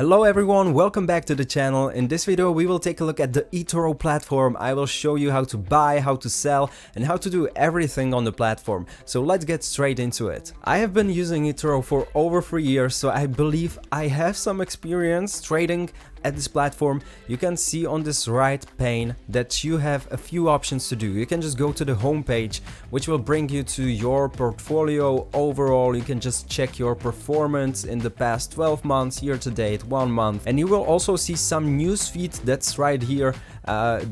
Hello everyone, welcome back to the channel. In this video we will take a look at the eToro platform. I will show you how to buy, how to sell, and how to do everything on the platform. So let's get straight into it. I have been using eToro for over 3 years, so I believe I have some experience trading at this platform. You can see on this right pane that you have a few options to do. You can just go to the home page, which will bring you to your portfolio overall. You can just check your performance in the past 12 months, year to date, 1 month, and you will also see some news feed that's right here.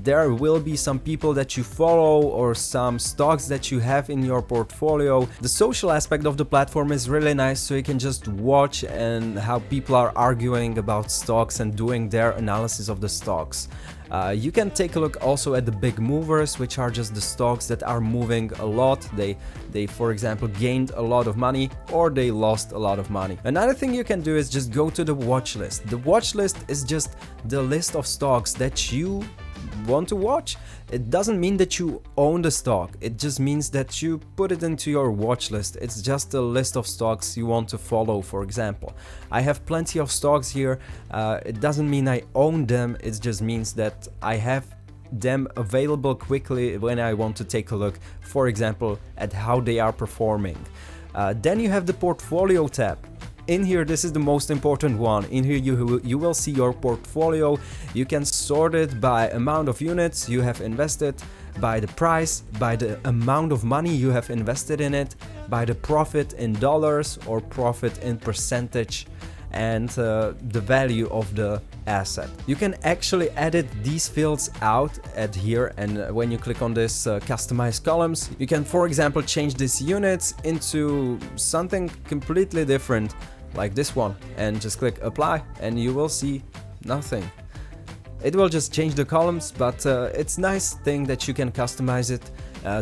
There will be some people that you follow or some stocks that you have in your portfolio. The social aspect of the platform is really nice, so you can just watch and how people are arguing about stocks and doing their analysis of the stocks. You can take a look also at the big movers, which are just the stocks that are moving a lot. They for example gained a lot of money or they lost a lot of money. Another thing you can do is just go to the watch list. The watch list is just the list of stocks that you want to watch. It doesn't mean that you own the stock, it just means that you put it into your watch list. It's just a list of stocks you want to follow. For example, I have plenty of stocks here. It doesn't mean I own them, it just means that I have them available quickly when I want to take a look, for example, at how they are performing. Then you have the portfolio tab. In here, this is the most important one. In here you will see your portfolio. You can sort it by amount of units you have invested, by the price, by the amount of money you have invested in it, by the profit in dollars or profit in percentage, and the value of the asset. You can actually edit these fields out at here, and when you click on this customize columns, you can for example change these units into something completely different, like this one, and just click apply and you will see nothing. It will just change the columns, but it's nice thing that you can customize it,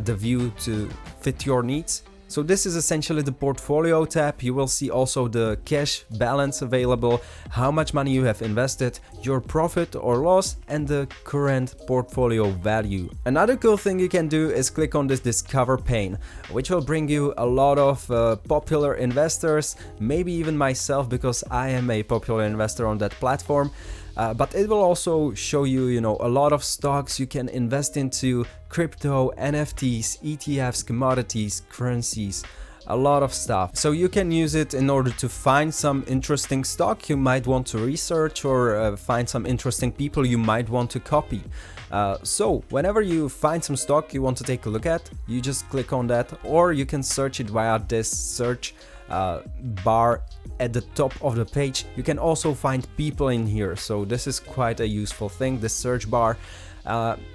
the view to fit your needs. So this is essentially the portfolio tab. You will see also the cash balance available, how much money you have invested, your profit or loss, and the current portfolio value. Another cool thing you can do is click on this discover pane, which will bring you a lot of popular investors, maybe even myself, because I am a popular investor on that platform. But it will also show you, a lot of stocks you can invest into, crypto, NFTs, ETFs, commodities, currencies, a lot of stuff. So you can use it in order to find some interesting stock you might want to research, or find some interesting people you might want to copy. So whenever you find some stock you want to take a look at, you just click on that, or you can search it via this search bar at the top of the page. You can also find people in here, so this is quite a useful thing, the search bar.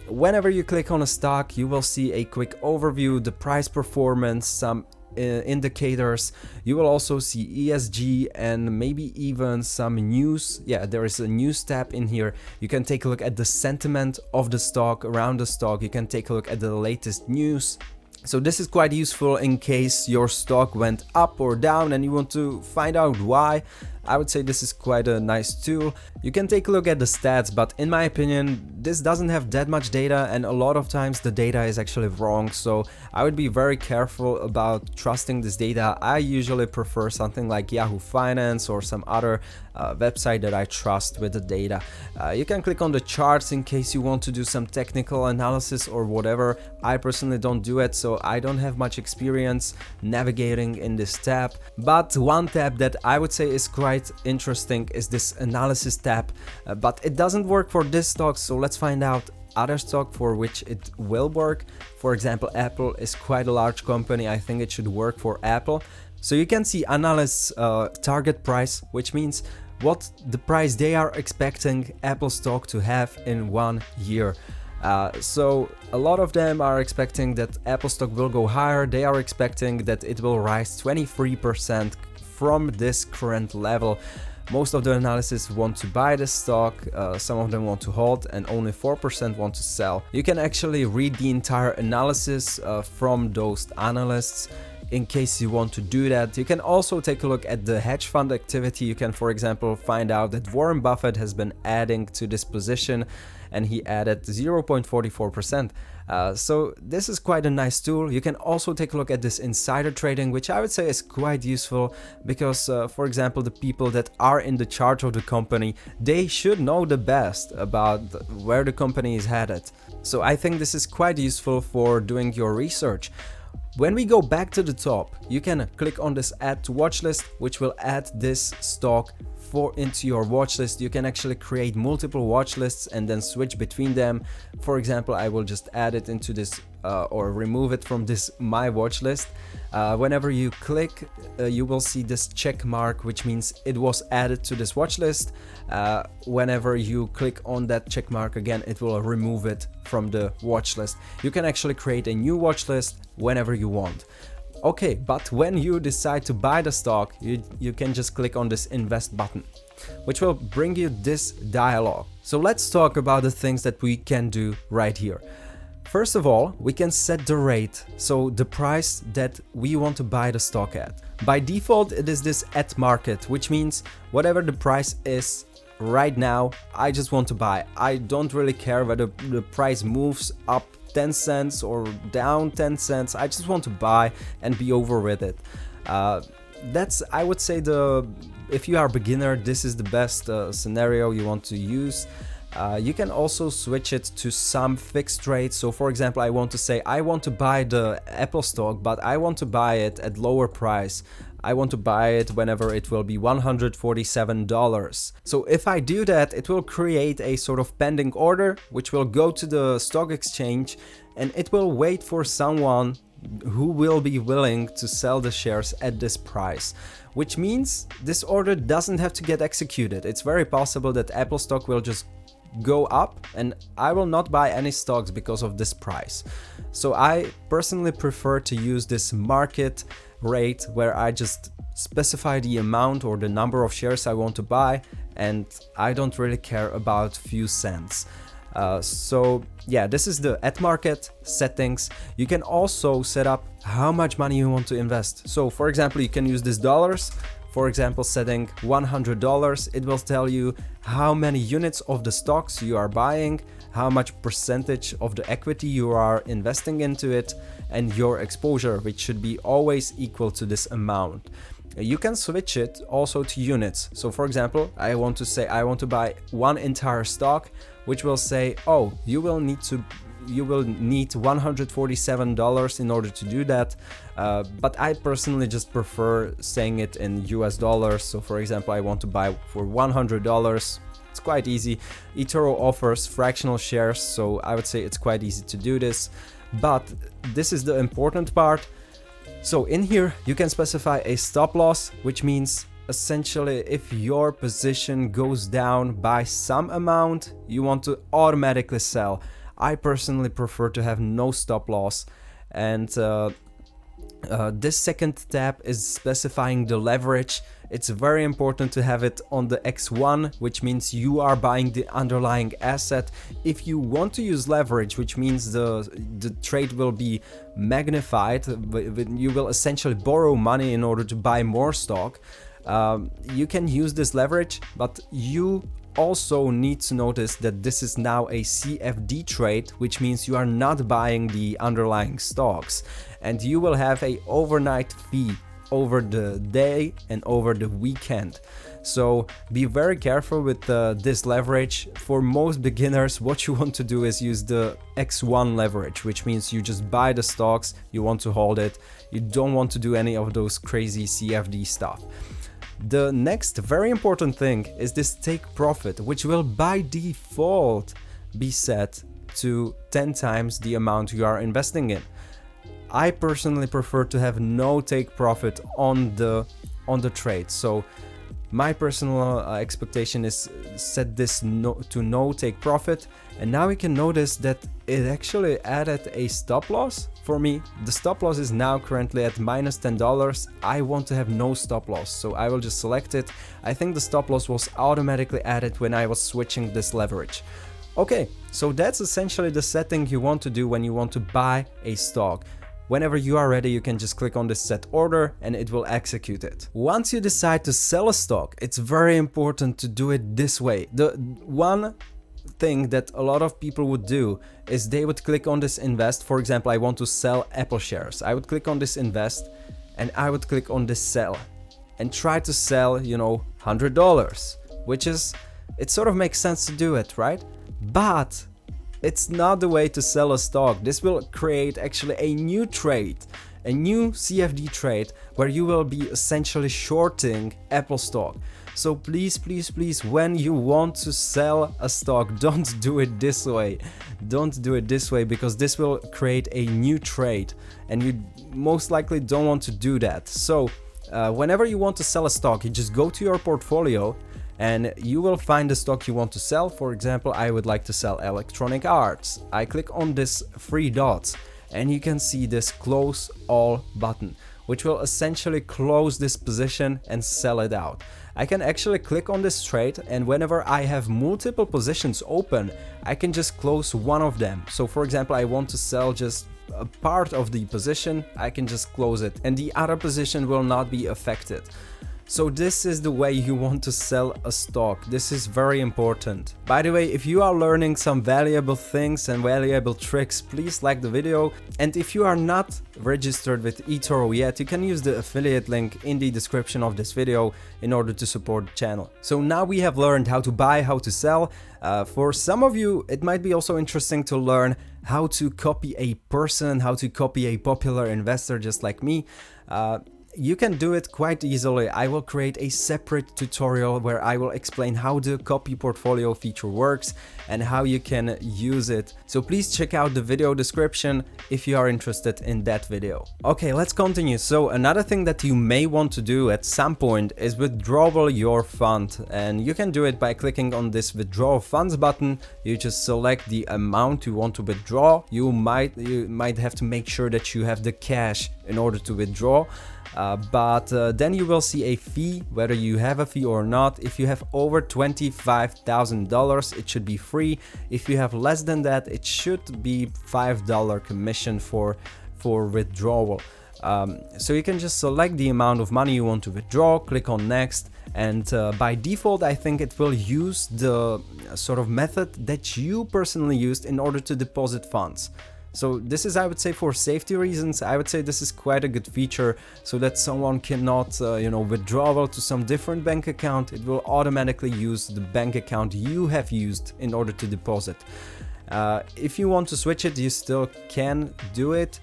Whenever you click on a stock, you will see a quick overview, the price performance, some indicators. You will also see ESG and maybe even some news. Yeah, there is a news tab in here. You can take a look at the sentiment of the stock, around the stock. You can take a look at the latest news. So this is quite useful in case your stock went up or down and you want to find out why. I would say this is quite a nice tool. You can take a look at the stats, but in my opinion, this doesn't have that much data, and a lot of times the data is actually wrong. So I would be very careful about trusting this data. I usually prefer something like Yahoo Finance or some other website that I trust with the data. You can click on the charts in case you want to do some technical analysis or whatever. I personally don't do it, so I don't have much experience navigating in this tab. But one tab that I would say is quite interesting is this analysis tab, but it doesn't work for this stock, so let's find out other stock for which it will work. For example, Apple is quite a large company. I think it should work for Apple. So you can see analysts target price, which means what the price they are expecting Apple stock to have in 1 year. So a lot of them are expecting that Apple stock will go higher. They are expecting that it will rise 23% from this current level. Most of the analysts want to buy the stock, some of them want to hold, and only 4% want to sell. You can actually read the entire analysis from those analysts in case you want to do that. You can also take a look at the hedge fund activity. You can, for example, find out that Warren Buffett has been adding to this position, and he added 0.44%. So this is quite a nice tool. You can also take a look at this insider trading, which I would say is quite useful because, for example, the people that are in the charge of the company, they should know the best about where the company is headed. So I think this is quite useful for doing your research. When we go back to the top, you can click on this add to watch list, which will add this stock into your watch list. You can actually create multiple watch lists and then switch between them. For example, I will just add it into this or remove it from this my watch list. Whenever you click, you will see this check mark, which means it was added to this watch list. Whenever you click on that check mark again, it will remove it from the watch list. You can actually create a new watch list whenever you want. Okay, but when you decide to buy the stock, you can just click on this invest button, which will bring you this dialog. So let's talk about the things that we can do right here. First of all, we can set the rate, so the price that we want to buy the stock at. By default, it is this at market, which means whatever the price is right now, I just want to buy. I don't really care whether the price moves up 10 cents or down 10 cents. I just want to buy and be over with it. That's, I would say, if you are a beginner, this is the best scenario you want to use. You can also switch it to some fixed rate. So for example, I want to say I want to buy the Apple stock, but I want to buy it at lower price. I want to buy it whenever it will be $147. So if I do that, it will create a sort of pending order, which will go to the stock exchange, and it will wait for someone who will be willing to sell the shares at this price, which means this order doesn't have to get executed. It's very possible that Apple stock will just go up and I will not buy any stocks because of this price. So I personally prefer to use this market rate, where I just specify the amount or the number of shares I want to buy, and I don't really care about few cents. So yeah, this is the at market settings. You can also set up how much money you want to invest. So for example, you can use this dollars. For example, setting $100, it will tell you how many units of the stocks you are buying, how much percentage of the equity you are investing into it, and your exposure, which should be always equal to this amount. You can switch it also to units. So for example, I want to say I want to buy one entire stock, which will say, oh, you will need $147 in order to do that. But I personally just prefer saying it in US dollars. So for example, I want to buy for $100. It's quite easy. eToro offers fractional shares, so I would say it's quite easy to do this. But this is the important part. So in here, you can specify a stop loss, which means essentially if your position goes down by some amount, you want to automatically sell. I personally prefer to have no stop loss. And this second tab is specifying the leverage. It's very important to have it on the X1, which means you are buying the underlying asset. If you want to use leverage, which means the trade will be magnified, you will essentially borrow money in order to buy more stock. You can use this leverage, but you also need to notice that this is now a CFD trade, which means you are not buying the underlying stocks, and you will have a overnight fee over the day and over the weekend. So be very careful with this leverage. For most beginners, what you want to do is use the X1 leverage, which means you just buy the stocks, you want to hold it, you don't want to do any of those crazy CFD stuff. The next very important thing is this take profit, which will by default be set to 10 times the amount you are investing in. I personally prefer to have no take profit on the trade. So my personal expectation is set this to no take profit. And now we can notice that it actually added a stop loss for me. The stop loss is now currently at minus $10. I want to have no stop loss, so I will just select it. I think the stop loss was automatically added when I was switching this leverage. Okay, so that's essentially the setting you want to do when you want to buy a stock. Whenever you are ready, you can just click on this set order and it will execute it. Once you decide to sell a stock, it's very important to do it this way. The one thing that a lot of people would do is they would click on this invest. For example, I want to sell Apple shares. I would click on this invest and I would click on this sell and try to sell, you know, $100, which is, it sort of makes sense to do it, right? But it's not the way to sell a stock. This will create actually a new trade, a new CFD trade where you will be essentially shorting Apple stock. So please, please, please, when you want to sell a stock, don't do it this way. Don't do it this way, because this will create a new trade and you most likely don't want to do that. So whenever you want to sell a stock, you just go to your portfolio and you will find the stock you want to sell. For example, I would like to sell Electronic Arts. I click on this three dots and you can see this close all button, which will essentially close this position and sell it out. I can actually click on this trade, and whenever I have multiple positions open, I can just close one of them. So for example, I want to sell just a part of the position, I can just close it and the other position will not be affected. So this is the way you want to sell a stock. This is very important. By the way, if you are learning some valuable things and valuable tricks, please like the video. And if you are not registered with eToro yet, you can use the affiliate link in the description of this video in order to support the channel. So now we have learned how to buy, how to sell. For some of you, it might be also interesting to learn how to copy a person, how to copy a popular investor just like me. You can do it quite easily. I will create a separate tutorial where I will explain how the copy portfolio feature works and how you can use it. So please check out the video description if you are interested in that video. Okay, let's continue. So another thing that you may want to do at some point is withdraw your fund, and you can do it by clicking on this withdraw funds button. You just select the amount you want to withdraw. You might have to make sure that you have the cash in order to withdraw. But then you will see a fee, whether you have a fee or not. If you have over $25,000, it should be free. If you have less than that, it should be $5 commission for withdrawal. So you can just select the amount of money you want to withdraw, click on next, and by default I think it will use the sort of method that you personally used in order to deposit funds. So this is, I would say, for safety reasons, I would say this is quite a good feature, so that someone cannot, withdraw to some different bank account. It will automatically use the bank account you have used in order to deposit. If you want to switch it, you still can do it,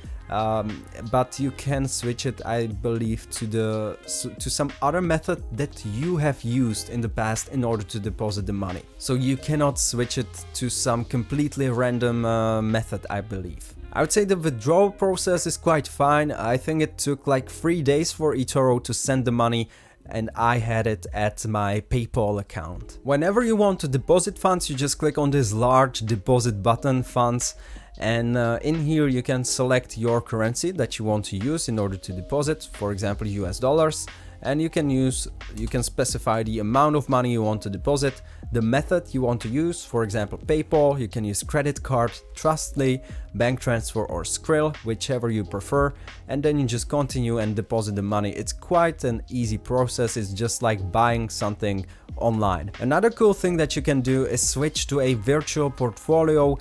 but you can switch it, I believe, to some other method that you have used in the past in order to deposit the money. So you cannot switch it to some completely random method, I believe. I would say the withdrawal process is quite fine. I think it took like 3 days for eToro to send the money, and I had it at my PayPal account. Whenever you want to deposit funds, you just click on this large deposit button, funds, and in here you can select your currency that you want to use in order to deposit, for example US dollars, and you can specify the amount of money you want to deposit, the method you want to use, for example PayPal. You can use credit card, Trustly, bank transfer or Skrill, whichever you prefer, and then you just continue and deposit the money. It's quite an easy process. It's just like buying something online. Another cool thing that you can do is switch to a virtual portfolio.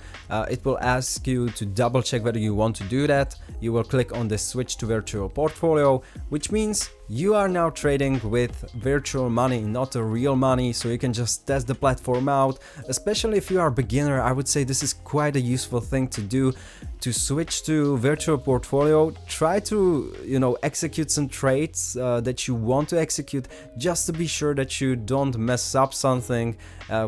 It will ask you to double check whether you want to do that. You will click on the switch to virtual portfolio, which means you are now trading with virtual money, not the real money, so you can just test the platform out. Especially if you are a beginner, I would say this is quite a useful thing to do, to switch to virtual portfolio. Try to, execute some trades that you want to execute, just to be sure that you don't mess up something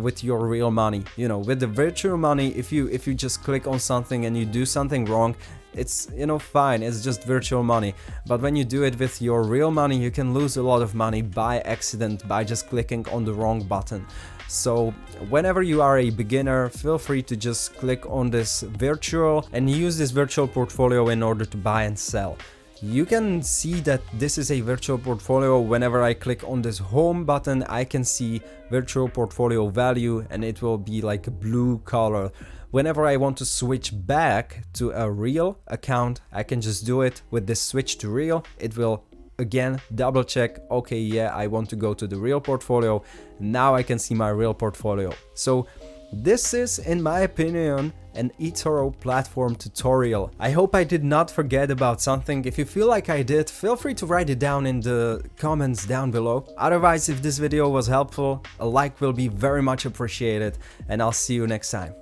with your real money. With the virtual money, if you just click on something and you do something wrong, it's fine, it's just virtual money. But when you do it with your real money, you can lose a lot of money by accident by just clicking on the wrong button. So whenever you are a beginner, feel free to just click on this virtual and use this virtual portfolio in order to buy and sell. you can see that this is a virtual portfolio. Whenever I click on this home button, I can see virtual portfolio value and it will be like a blue color. Whenever I want to switch back to a real account, I can just do it with this switch to real. It will again double check, okay, yeah, I want to go to the real portfolio. Now I can see my real portfolio. So this is, in my opinion, an eToro platform tutorial. I hope I did not forget about something. If you feel like I did, feel free to write it down in the comments down below. Otherwise, if this video was helpful, a like will be very much appreciated, and I'll see you next time.